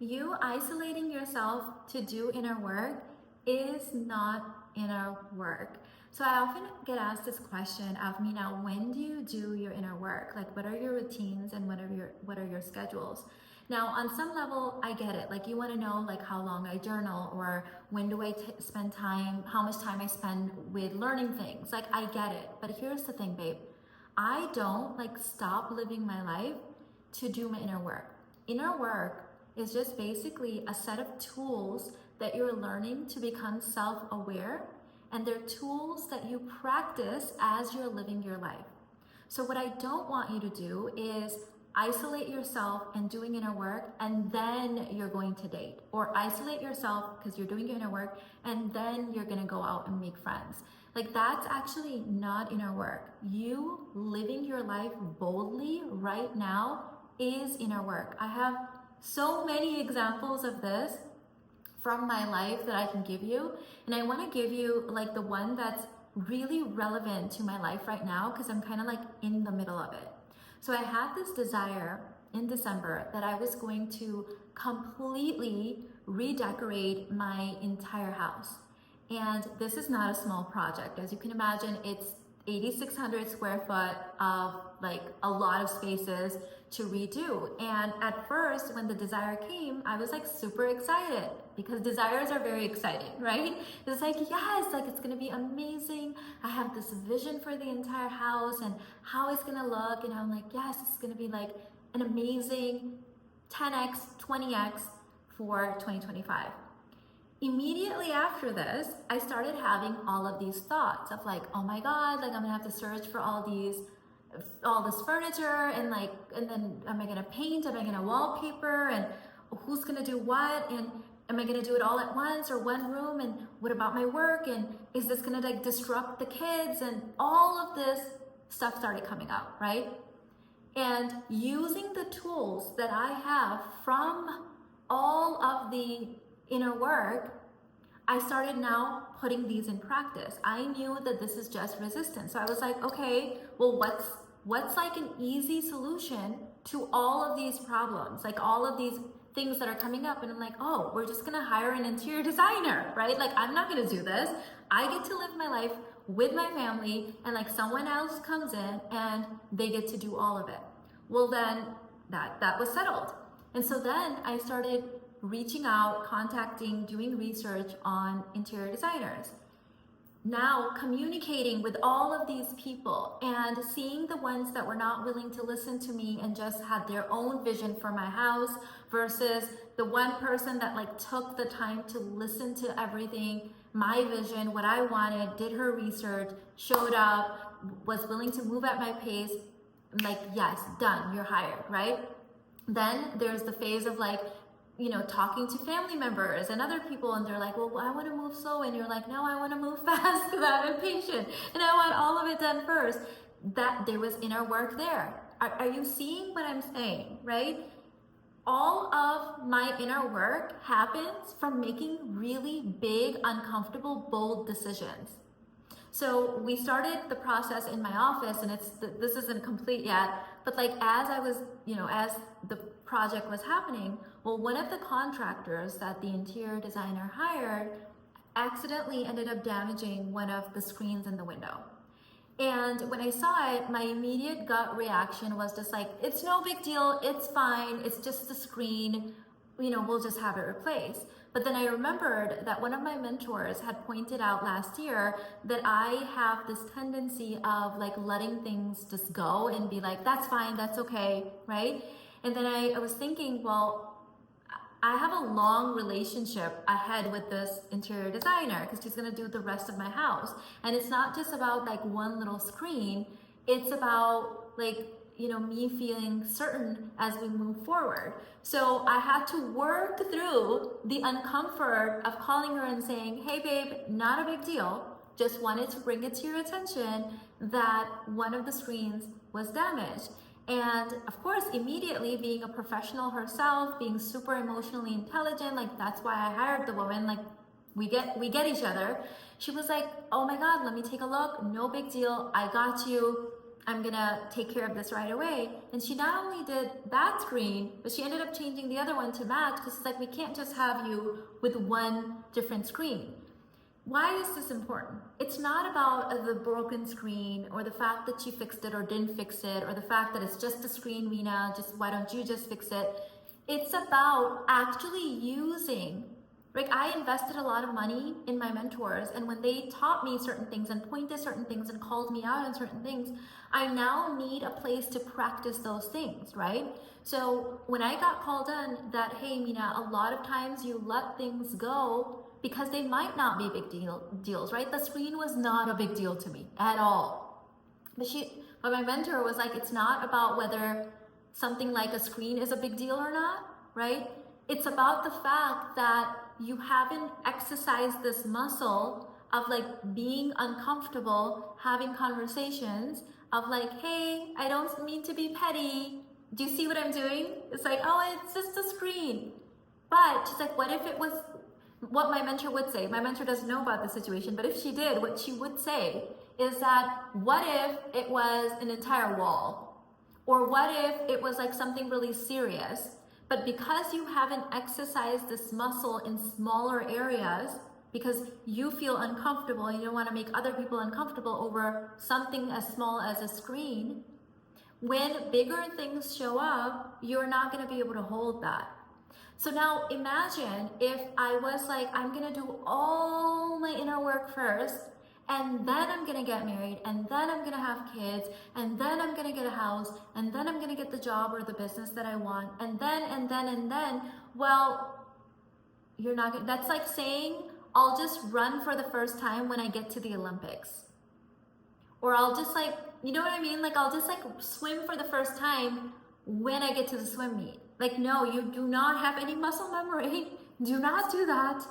You isolating yourself to do inner work is not inner work. So I often get asked this question of me now, when do you do your inner work? Like, what are your routines and what are your schedules? Now, on some level, I get it. Like, you want to know like how long I journal, or when do I spend time, how much time I spend with learning things. Like, I get it. But here's the thing, babe. I don't like stop living my life to do my inner work. Inner work is just basically a set of tools that you're learning to become self-aware, and they're tools that you practice as you're living your life. So what I don't want you to do is isolate yourself and doing inner work and then you're going to date, or isolate yourself because you're doing your inner work and then you're going to go out and make friends. Like, that's actually not inner work. You living your life boldly right now is inner work. I have so many examples of this from my life that I can give you, and I want to give you like the one that's really relevant to my life right now because I'm kind of like in the middle of it. So I had this desire in December that I was going to completely redecorate my entire house. And this is not a small project. As you can imagine, it's 8,600 square foot of like a lot of spaces to redo. And at first, when the desire came, I was like super excited because desires are very exciting, right? It's like, yes, like it's gonna be amazing. I have this vision for the entire house and how it's gonna look. And I'm like, yes, it's gonna be like an amazing 10x, 20x for 2025. Immediately after this, I started having all of these thoughts of like, oh my God, like I'm gonna have to search for all this furniture, and like, and then am I gonna paint? Am I gonna wallpaper? And who's gonna do what? And am I gonna do it all at once or one room? And what about my work? And is this gonna like disrupt the kids? And all of this stuff started coming up, right? And using the tools that I have from all of the inner work, I started now putting these in practice. I knew that this is just resistance. So I was like, okay, well, what's like an easy solution to all of these problems, like all of these things that are coming up? And I'm like, oh, we're just gonna hire an interior designer, right? Like, I'm not gonna do this. I get to live my life with my family, and like someone else comes in and they get to do all of it. Well, then that was settled. And so then I started reaching out, contacting, doing research on interior designers. Now communicating with all of these people and seeing the ones that were not willing to listen to me and just had their own vision for my house versus the one person that like took the time to listen to everything, my vision, what I wanted, did her research, showed up, was willing to move at my pace. I'm like, yes, done, you're hired, right? Then there's the phase of like, talking to family members and other people, and they're like, well, I want to move slow, and you're like, no, I want to move fast because I'm impatient and I want all of it done first. That there was inner work there. Are you seeing what I'm saying, right? All of my inner work happens from making really big, uncomfortable, bold decisions. So we started the process in my office, and this isn't complete yet, but like as I was, as the project was happening, well, one of the contractors that the interior designer hired accidentally ended up damaging one of the screens in the window. And when I saw it, my immediate gut reaction was just like, it's no big deal, it's fine, it's just a screen, we'll just have it replaced. But then I remembered that one of my mentors had pointed out last year that I have this tendency of like letting things just go and be like, that's fine, that's okay, right? And then I was thinking, well, I have a long relationship ahead with this interior designer because she's gonna do the rest of my house. And it's not just about like one little screen, it's about like, me feeling certain as we move forward. So I had to work through the uncomfort of calling her and saying, hey babe, not a big deal. Just wanted to bring it to your attention that one of the screens was damaged. And of course, immediately being a professional herself, being super emotionally intelligent, like that's why I hired the woman, like we get each other. She was like, oh my God, let me take a look. No big deal. I got you. I'm gonna take care of this right away. And she not only did that screen, but she ended up changing the other one to match, because it's like, we can't just have you with one different screen. Why is this important? It's not about the broken screen or the fact that she fixed it or didn't fix it, or the fact that it's just a screen, Mina, just why don't you just fix it? It's about actually using, like, I invested a lot of money in my mentors, and when they taught me certain things and pointed certain things and called me out on certain things, I now need a place to practice those things, right? So when I got called on that, hey, Mina, a lot of times you let things go because they might not be big deals, right? The screen was not a big deal to me at all. But my mentor was like, it's not about whether something like a screen is a big deal or not, right? It's about the fact that you haven't exercised this muscle of like being uncomfortable, having conversations of like, hey, I don't mean to be petty. Do you see what I'm doing? It's like, oh, it's just a screen. But she's like, what if it was what my mentor would say? My mentor doesn't know about the situation, but if she did, what she would say is that, what if it was an entire wall? Or what if it was like something really serious? But because you haven't exercised this muscle in smaller areas, because you feel uncomfortable and you don't want to make other people uncomfortable over something as small as a screen, when bigger things show up, you're not going to be able to hold that. So now imagine if I was like, I'm going to do all my inner work first, and then I'm going to get married, and then I'm going to have kids, and then I'm going to get a house, and then I'm going to get the job or the business that I want, and then, well, you're not going to, that's like saying, I'll just run for the first time when I get to the Olympics. Or I'll just like, you know what I mean? Like, I'll just like swim for the first time when I get to the swim meet. Like, no, you do not have any muscle memory. Do not do that.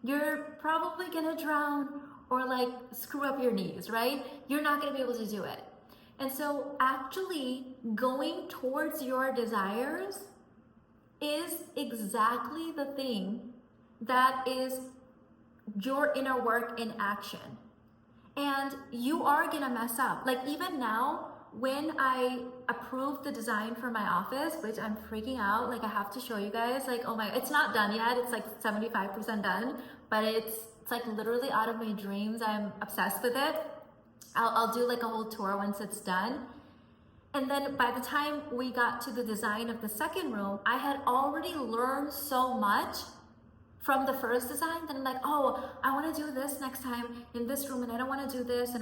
You're probably gonna drown or like screw up your knees, right? You're not gonna be able to do it. And so actually going towards your desires is exactly the thing that is your inner work in action. And you are gonna mess up. Like even now, when I approved the design for my office, which I'm freaking out, like I have to show you guys, like, oh my, it's not done yet. It's like 75% done, but it's like literally out of my dreams. I'm obsessed with it. I'll do like a whole tour once it's done. And then by the time we got to the design of the second room, I had already learned so much from the first design that I'm like, oh, I want to do this next time in this room, and I don't want to do this,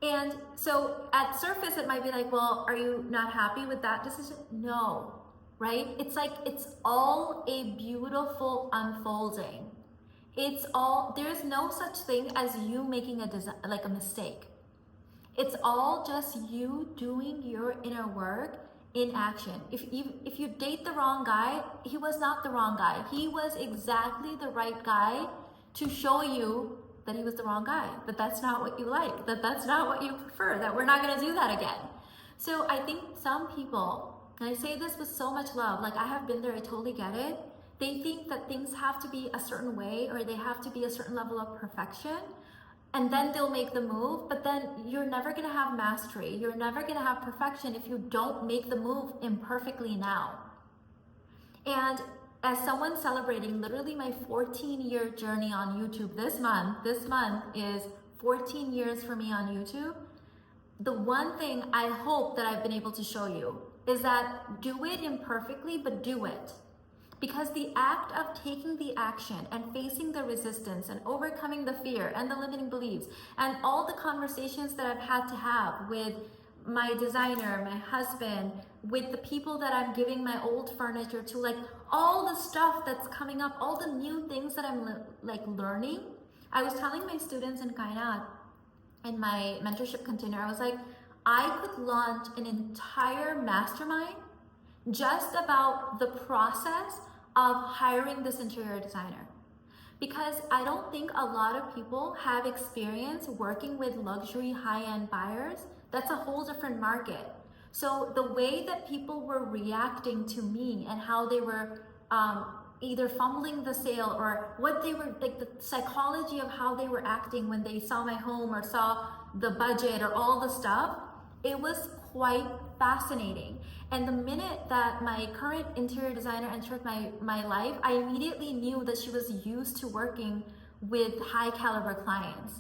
and so at surface it might be like, well, are you not happy with that decision? No, right? It's like, it's all a beautiful unfolding. It's all, there's no such thing as you making a mistake. It's all just you doing your inner work in action. If you date the wrong guy, he was not the wrong guy. He was exactly the right guy to show you that he was the wrong guy, that that's not what you like, that that's not what you prefer, that we're not gonna do that again. So I think some people, and I say this with so much love, like I have been there, I totally get it. They think that things have to be a certain way or they have to be a certain level of perfection, and then they'll make the move, but then you're never gonna have mastery, you're never gonna have perfection if you don't make the move imperfectly now. And as someone celebrating literally my 14-year journey on YouTube this month is 14 years for me on YouTube. The one thing I hope that I've been able to show you is that do it imperfectly, but do it. Because the act of taking the action and facing the resistance and overcoming the fear and the limiting beliefs and all the conversations that I've had to have with my designer, my husband, with the people that I'm giving my old furniture to, like all the stuff that's coming up, all the new things that I'm like learning. I was telling my students in Kainat, in my mentorship container, I was like, I could launch an entire mastermind just about the process of hiring this interior designer. Because I don't think a lot of people have experience working with luxury high-end buyers. That's a whole different market. So the way that people were reacting to me and how they were either fumbling the sale or what they were, like the psychology of how they were acting when they saw my home or saw the budget or all the stuff, it was quite fascinating. And the minute that my current interior designer entered my life, I immediately knew that she was used to working with high caliber clients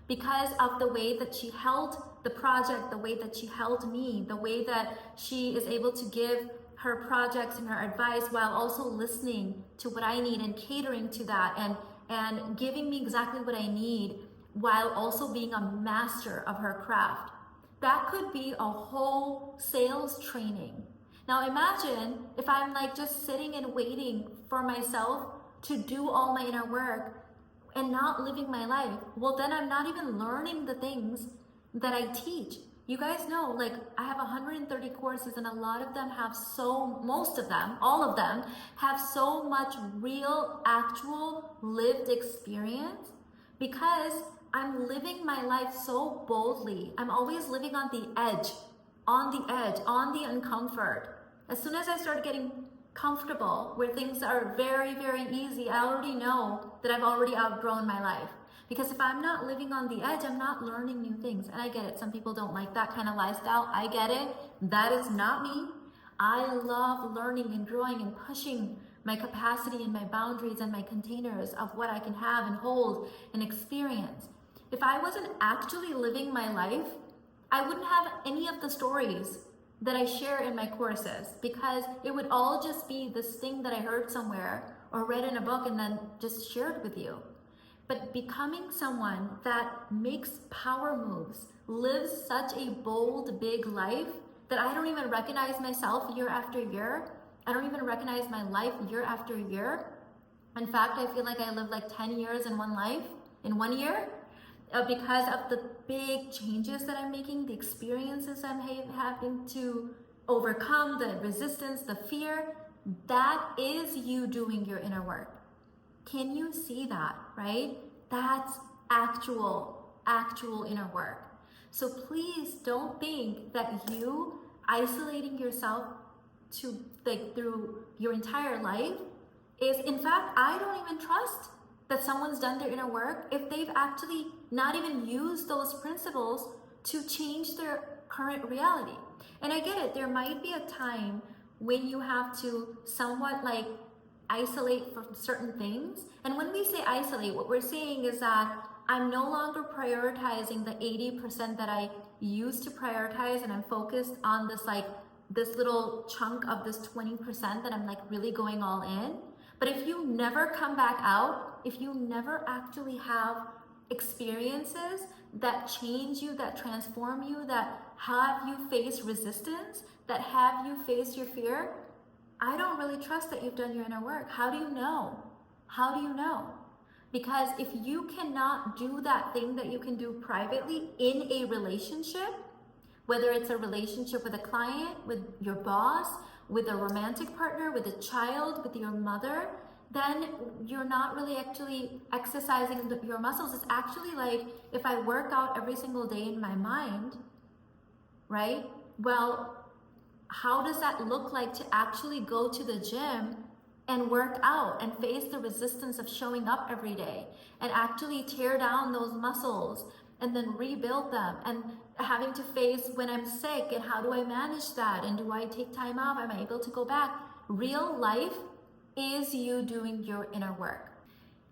because of the way that she held the project, the way that she held me, the way that she is able to give her projects and her advice while also listening to what I need and catering to that and giving me exactly what I need while also being a master of her craft. That could be a whole sales training. Now imagine if I'm like just sitting and waiting for myself to do all my inner work and not living my life. Well, then I'm not even learning the things that I teach. You guys know, like I have 130 courses and a lot of them have most of them, all of them have so much real, actual lived experience because I'm living my life so boldly. I'm always living on the edge, on the uncomfort. As soon as I start getting comfortable where things are very, very easy, I already know that I've already outgrown my life. Because if I'm not living on the edge, I'm not learning new things. And I get it. Some people don't like that kind of lifestyle. I get it. That is not me. I love learning and growing and pushing my capacity and my boundaries and my containers of what I can have and hold and experience. If I wasn't actually living my life, I wouldn't have any of the stories that I share in my courses because it would all just be this thing that I heard somewhere or read in a book and then just shared with you. But becoming someone that makes power moves, lives such a bold, big life that I don't even recognize myself year after year. I don't even recognize my life year after year. In fact, I feel like I lived like 10 years in one life, in 1 year, because of the big changes that I'm making, the experiences I'm having to overcome, the resistance, the fear. That is you doing your inner work. Can you see that, right? That's actual inner work. So please don't think that you isolating yourself to like through your entire life is, in fact, I don't even trust that someone's done their inner work if they've actually not even used those principles to change their current reality. And I get it, there might be a time when you have to somewhat like isolate from certain things. And when we say isolate, what we're saying is that I'm no longer prioritizing the 80% that I used to prioritize, and I'm focused on this little chunk of this 20% that I'm like really going all in. But if you never come back out, if you never actually have experiences that change you, that transform you, that have you face resistance, that have you face your fear, I don't really trust that you've done your inner work. How do you know? How do you know? Because if you cannot do that thing that you can do privately in a relationship, whether it's a relationship with a client, with your boss, with a romantic partner, with a child, with your mother, then you're not really actually exercising your muscles. It's actually like if I work out every single day in my mind, right? Well, how does that look like to actually go to the gym and work out and face the resistance of showing up every day and actually tear down those muscles and then rebuild them, and having to face when I'm sick and how do I manage that, and do I take time off, am I able to go back? Real life is you doing your inner work.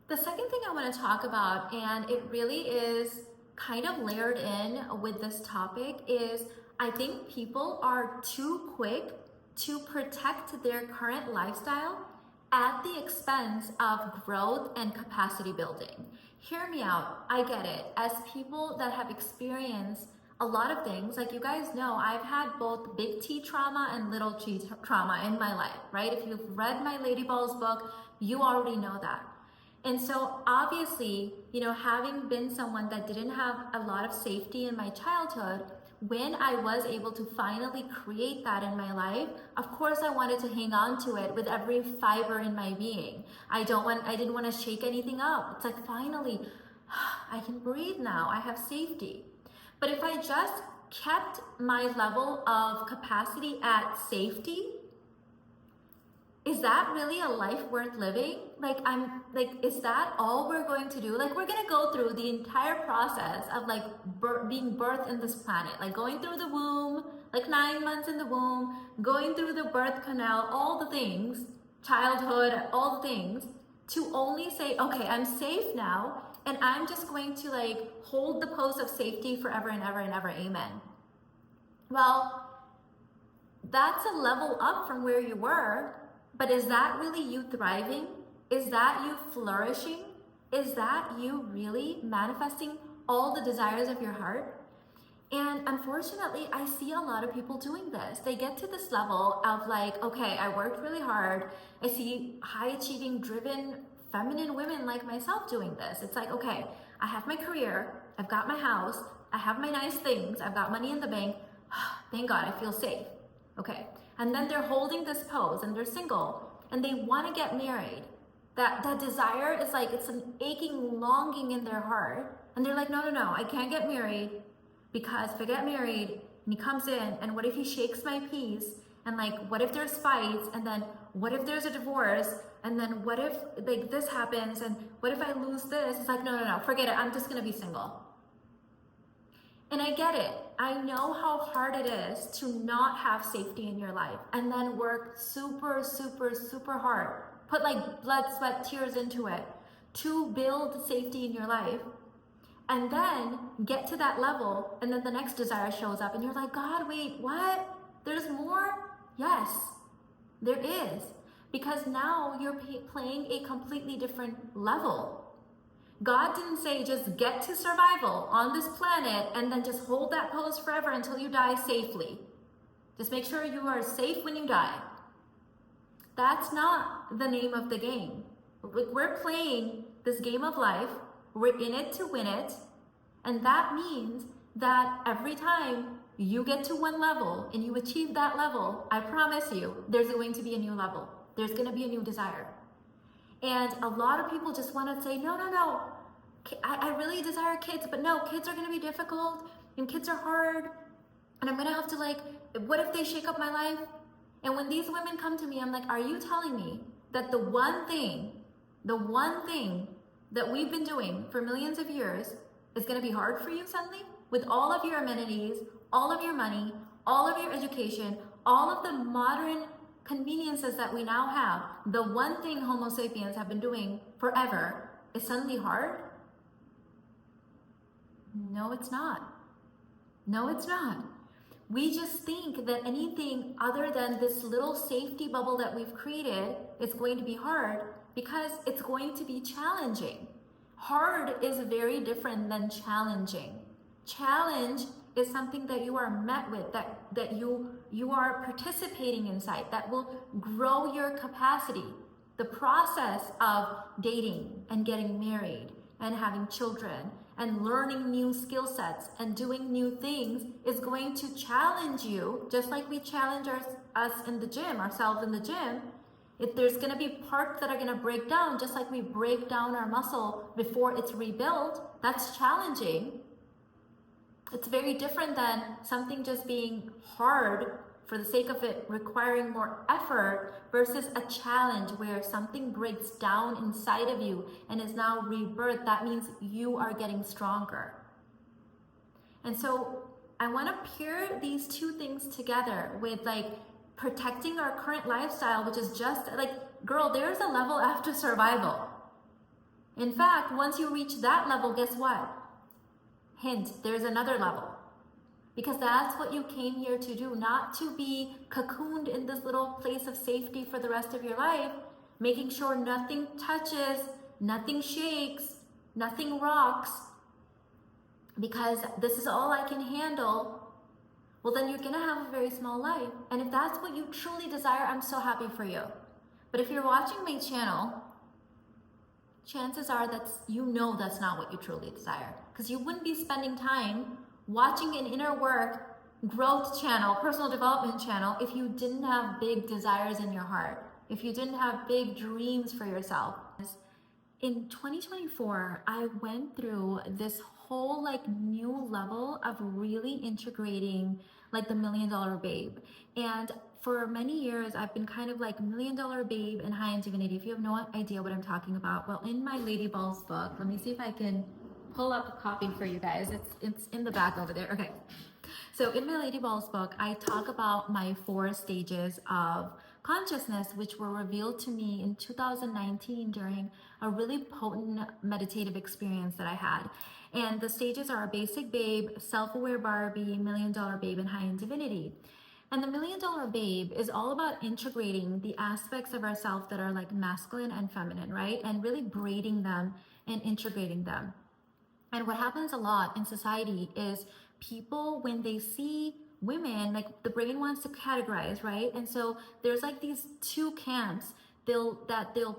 The second thing I want to talk about, and it really is kind of layered in with this topic, is I think people are too quick to protect their current lifestyle at the expense of growth and capacity building. Hear me out, I get it. As people that have experienced a lot of things, like you guys know, I've had both big T trauma and little T trauma in my life, right? If you've read my Lady Balls book, you already know that. And so obviously, having been someone that didn't have a lot of safety in my childhood, when I was able to finally create that in my life, of course I wanted to hang on to it with every fiber in my being. I didn't want to shake anything up. It's like, finally, I can breathe now. I have safety. But if I just kept my level of capacity at safety, is that really a life worth living? Is that all we're going to do? We're gonna go through the entire process of being birthed in this planet, going through the womb, like 9 months in the womb, going through the birth canal, all the things, childhood, all the things, to only say, okay, I'm safe now, and I'm just going to like hold the pose of safety forever and ever and ever, amen. Well, that's a level up from where you were, but is that really you thriving? Is that you flourishing? Is that you really manifesting all the desires of your heart? And unfortunately, I see a lot of people doing this. They get to this level of like, okay, I worked really hard. I see high achieving, driven, feminine women like myself doing this. It's like, okay, I have my career, I've got my house, I have my nice things, I've got money in the bank. Thank God, I feel safe. Okay. And then they're holding this pose and they're single and they want to get married. That desire is like, it's an aching longing in their heart. And they're like, no, I can't get married, because if I get married and he comes in and what if he shakes my peace, and like what if there's fights, and then what if there's a divorce, and then what if like this happens, and what if I lose this? It's like, no, forget it, I'm just gonna be single. And I get it. I know how hard it is to not have safety in your life and then work super, super, super hard. Put like blood, sweat, tears into it to build safety in your life. And then get to that level, and then the next desire shows up and you're like, God, wait, what? There's more? Yes, there is. Because now you're playing a completely different level. God didn't say just get to survival on this planet and then just hold that pose forever until you die safely. Just make sure you are safe when you die. That's not the name of the game. We're playing this game of life. We're in it to win it. And that means that every time you get to one level and you achieve that level, I promise you, there's going to be a new level. There's going to be a new desire. And a lot of people just want to say, no, I really desire kids, but no, kids are going to be difficult and kids are hard. And I'm going to have to like, what if they shake up my life? And when these women come to me, I'm like, are you telling me that the one thing that we've been doing for millions of years is going to be hard for you suddenly? With all of your amenities, all of your money, all of your education, all of the modern conveniences that we now have, the one thing Homo sapiens have been doing forever is suddenly hard? No, it's not. No, it's not. We just think that anything other than this little safety bubble that we've created is going to be hard because it's going to be challenging. Hard is very different than challenging. Challenge is something that you are met with, that you are participating inside, that will grow your capacity. The process of dating and getting married and having children and learning new skill sets and doing new things is going to challenge you, just like we challenge us in the gym, ourselves in the gym. If there's going to be parts that are going to break down, just like we break down our muscle before it's rebuilt, that's challenging. It's very different than something just being hard for the sake of it requiring more effort versus a challenge where something breaks down inside of you and is now rebirthed. That means you are getting stronger. And so I want to pair these two things together with like protecting our current lifestyle, which is just like, girl, there's a level after survival. In fact, once you reach that level, guess what? Hint, there's another level. Because that's what you came here to do, not to be cocooned in this little place of safety for the rest of your life, making sure nothing touches, nothing shakes, nothing rocks, because this is all I can handle. Well, then you're gonna have a very small life. And if that's what you truly desire, I'm so happy for you. But if you're watching my channel, chances are that you know that's not what you truly desire, because you wouldn't be spending time watching an inner work growth channel, personal development channel, if you didn't have big desires in your heart, if you didn't have big dreams for yourself. In 2024, I went through this whole like new level of really integrating like the $1 Million Babe. And for many years, I've been kind of like $1 Million Babe and High in Divinity. If you have no idea what I'm talking about, well, in my Lady Balls book, let me see if I can pull up a copy for you guys. It's in the back over there. Okay. So in my Lady Balls book, I talk about my 4 stages of consciousness, which were revealed to me in 2019 during a really potent meditative experience that I had. And the stages are Basic Babe, Self-Aware Barbie, Million Dollar Babe, and High End Divinity. And the Million Dollar Babe is all about integrating the aspects of ourselves that are like masculine and feminine, right? And really braiding them and integrating them. And what happens a lot in society is people, when they see women, like the brain wants to categorize, right? And so there's like these 2 camps they'll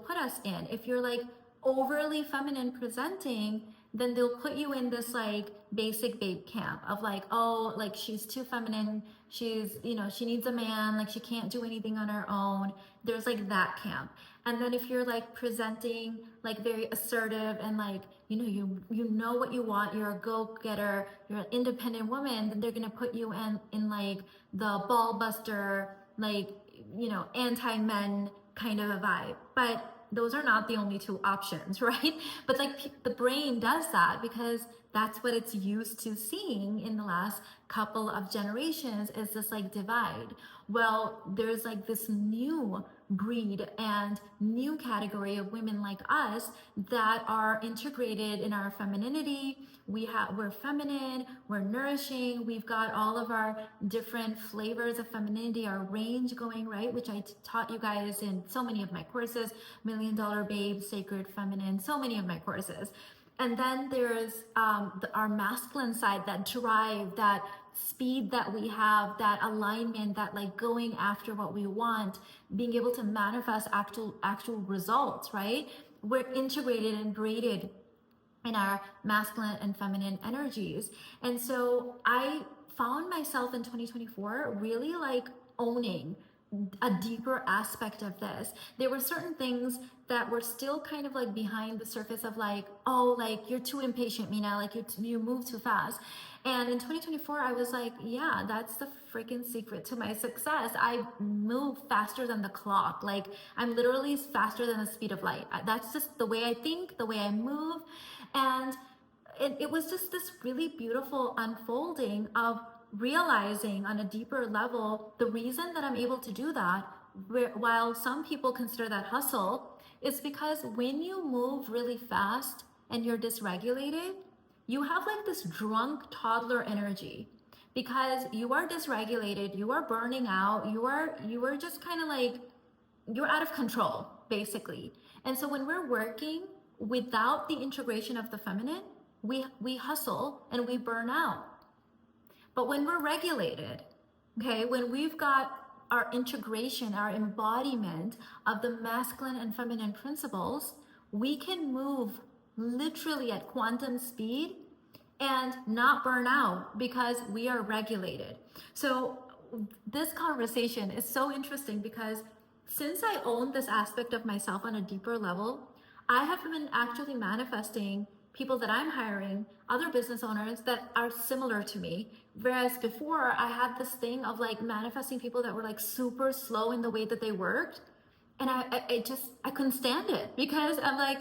put us in. If you're like overly feminine presenting, then they'll put you in this like basic babe camp of like, oh, like she's too feminine, she's, she needs a man, like she can't do anything on her own. There's like that camp. And then if you're like presenting like very assertive and like, you know what you want, you're a go-getter, you're an independent woman, then they're gonna put you in like the ball buster, like, anti-men kind of a vibe. But those are not the only 2 options, right? But like the brain does that because that's what it's used to seeing in the last couple of generations, is this like divide. Well, there's like this new breed and new category of women like us that are integrated in our femininity. We're feminine, we're nourishing, we've got all of our different flavors of femininity, our range going, right? Which I taught you guys in so many of my courses, Million Dollar Babe, Sacred Feminine, so many of my courses. And then there's our masculine side, that drive, that speed that we have, that alignment, that like going after what we want, being able to manifest actual results, right? We're integrated and braided in our masculine and feminine energies. And so I found myself in 2024 really like owning a deeper aspect of this. There were certain things that were still kind of like behind the surface of like, oh, like you're too impatient, Mina, like you move too fast. And in 2024, I was like, yeah, that's the freaking secret to my success. I move faster than the clock. Like I'm literally faster than the speed of light. That's just the way I think, the way I move. And it was just this really beautiful unfolding of realizing on a deeper level the reason that I'm able to do that, while some people consider that hustle, is because when you move really fast and you're dysregulated, you have like this drunk toddler energy because you are dysregulated, you are burning out, you are just kind of like, you're out of control basically. And so when we're working without the integration of the feminine, we hustle and we burn out. But when we're regulated, okay, when we've got our integration, our embodiment of the masculine and feminine principles, we can move literally at quantum speed and not burn out because we are regulated. So this conversation is so interesting because since I own this aspect of myself on a deeper level, I have been actually manifesting people that I'm hiring, other business owners that are similar to me. Whereas before I had this thing of like manifesting people that were like super slow in the way that they worked. And I couldn't stand it because I'm like,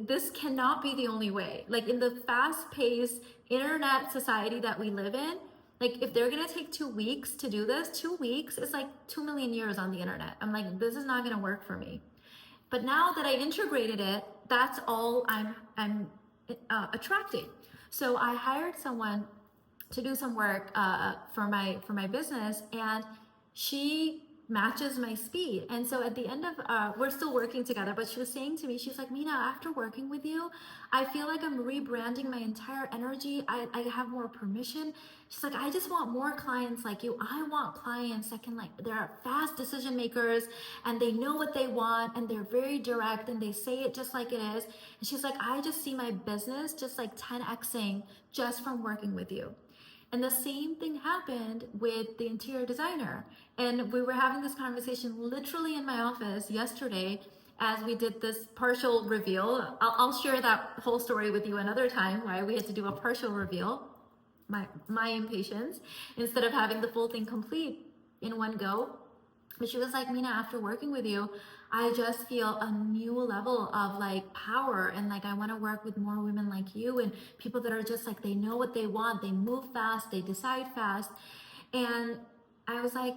this cannot be the only way. Like in the fast paced internet society that we live in, like if they're gonna take 2 weeks to do this, 2 weeks is like 2 million years on the internet. I'm like, this is not gonna work for me. But now that I integrated it, that's all I'm attracting. So I hired someone to do some work for my business, and she matches my speed. And so at the end of we're still working together, but she was saying to me, she's like, Mina, after working with you, I feel like I'm rebranding my entire energy. I have more permission. She's like, I just want more clients like you. I want clients that can, like, they're fast decision makers and they know what they want and they're very direct and they say it just like it is. And she's like, I just see my business just like 10xing just from working with you. And the same thing happened with the interior designer. And we were having this conversation literally in my office yesterday as we did this partial reveal. I'll share that whole story with you another time, why we had to do a partial reveal. My impatience, instead of having the full thing complete in one go. But she was like, Mina, after working with you, I just feel a new level of like power, and like I want to work with more women like you and people that are just like, they know what they want, they move fast, they decide fast. And I was like,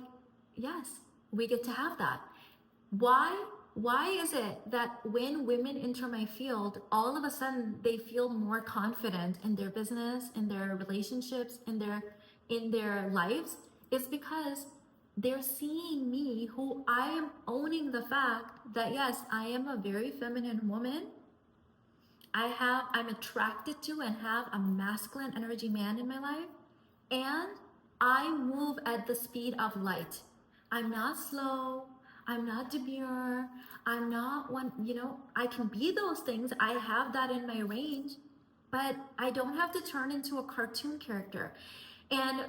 yes, we get to have that. Why? Why is it that when women enter my field, all of a sudden they feel more confident in their business, in their relationships, in their lives? It's because they're seeing me, who I am owning the fact that yes, I am a very feminine woman. I'm attracted to and have a masculine energy man in my life, and I move at the speed of light. I'm not slow, I'm not demure, I'm not one, I can be those things. I have that in my range, but I don't have to turn into a cartoon character. And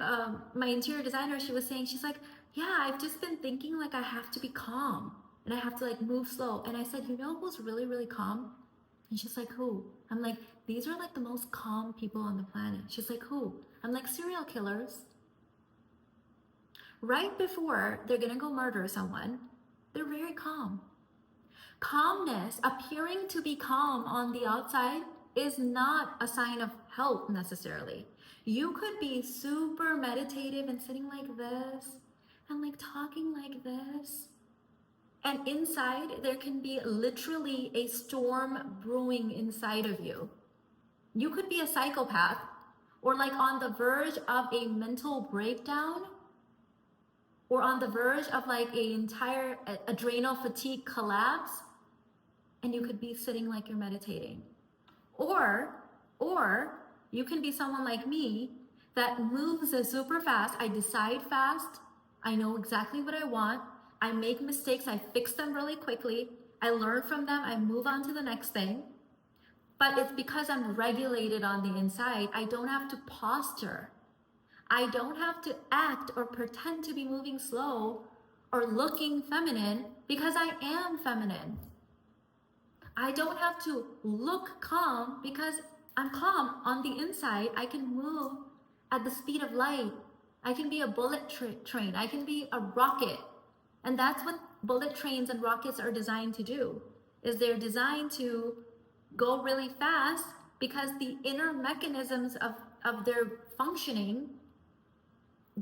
my interior designer, she was saying, she's like, yeah, I've just been thinking like I have to be calm and I have to like move slow. And I said, you know who's really, really calm? And she's like, who? I'm like, these are like the most calm people on the planet. She's like, who? I'm like, serial killers. Right before they're gonna go murder someone, they're very calm. Calmness, appearing to be calm on the outside, is not a sign of health necessarily. You could be super meditative and sitting like this and like talking like this, and inside there can be literally a storm brewing inside of you. You could be a psychopath or like on the verge of a mental breakdown, or on the verge of like an entire adrenal fatigue collapse, and you could be sitting like you're meditating. Or you can be someone like me that moves super fast. I decide fast. I know exactly what I want. I make mistakes. I fix them really quickly. I learn from them. I move on to the next thing. But it's because I'm regulated on the inside. I don't have to posture. I don't have to act or pretend to be moving slow or looking feminine, because I am feminine. I don't have to look calm because I'm calm on the inside. I can move at the speed of light. I can be a bullet train. I can be a rocket. And that's what bullet trains and rockets are designed to do, is they're designed to go really fast because the inner mechanisms of their functioning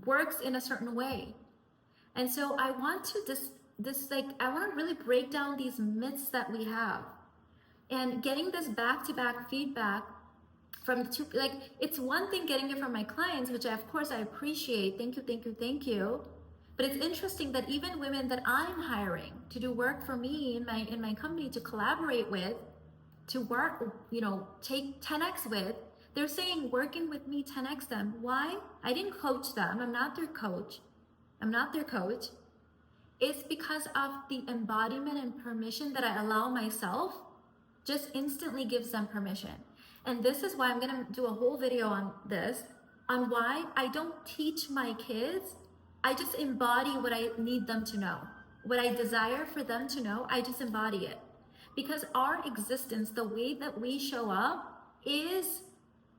works in a certain way. And so I want to I want to really break down these myths that we have. And getting this back-to-back feedback from the two, like, it's one thing getting it from my clients, which of course I appreciate. Thank you, thank you, thank you. But it's interesting that even women that I'm hiring to do work for me in my company, to collaborate with, to work, take 10x with, they're saying working with me 10x them. Why? I didn't coach them. I'm not their coach. It's because of the embodiment and permission that I allow myself just instantly gives them permission. And this is why I'm gonna do a whole video on this, on why I don't teach my kids. I just embody what I need them to know. What I desire for them to know, I just embody it. Because our existence, the way that we show up, is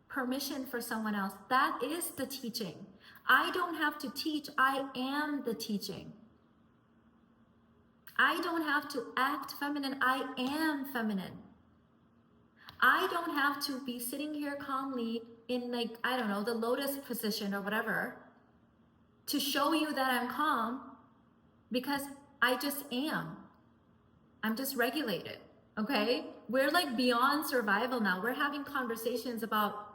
permission for someone else. That is the teaching. I don't have to teach, I am the teaching. I don't have to act feminine, I am feminine. I don't have to be sitting here calmly in, like, I don't know, the lotus position or whatever to show you that I'm calm, because I just am. I'm just regulated, okay? We're like beyond survival now. We're having conversations about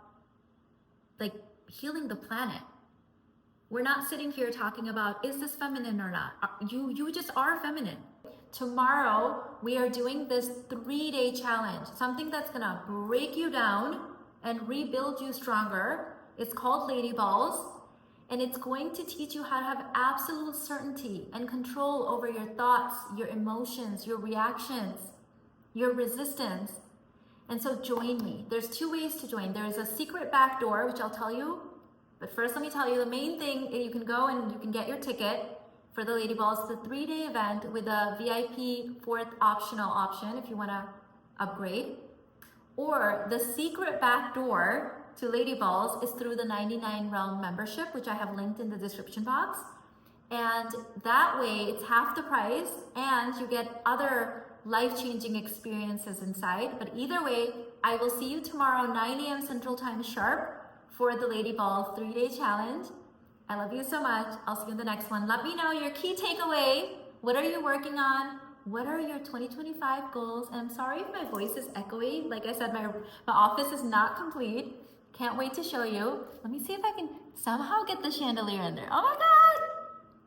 like healing the planet. We're not sitting here talking about, is this feminine or not? You just are feminine. Tomorrow, we are doing this 3-day challenge, something that's gonna break you down and rebuild you stronger. It's called Lady Balls, and it's going to teach you how to have absolute certainty and control over your thoughts, your emotions, your reactions, your resistance. And so join me. There's 2 ways to join. There's a secret back door, which I'll tell you. But first, let me tell you the main thing. You can go and you can get your ticket for the Lady Balls, the 3-day event with a VIP 4th optional option if you want to upgrade. Or the secret back door to Lady Balls is through the 99 Realm membership, which I have linked in the description box. And that way it's half the price and you get other life-changing experiences inside. But either way, I will see you tomorrow 9 a.m. Central Time sharp for the Lady Ball 3-day challenge. I love you so much. I'll see you in the next one. Let me know your key takeaway. What are you working on? What are your 2025 goals? And I'm sorry if my voice is echoey. Like I said, my office is not complete. Can't wait to show you. Let me see if I can somehow get the chandelier in there. Oh my God,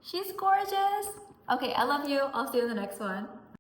she's gorgeous. Okay, I love you. I'll see you in the next one.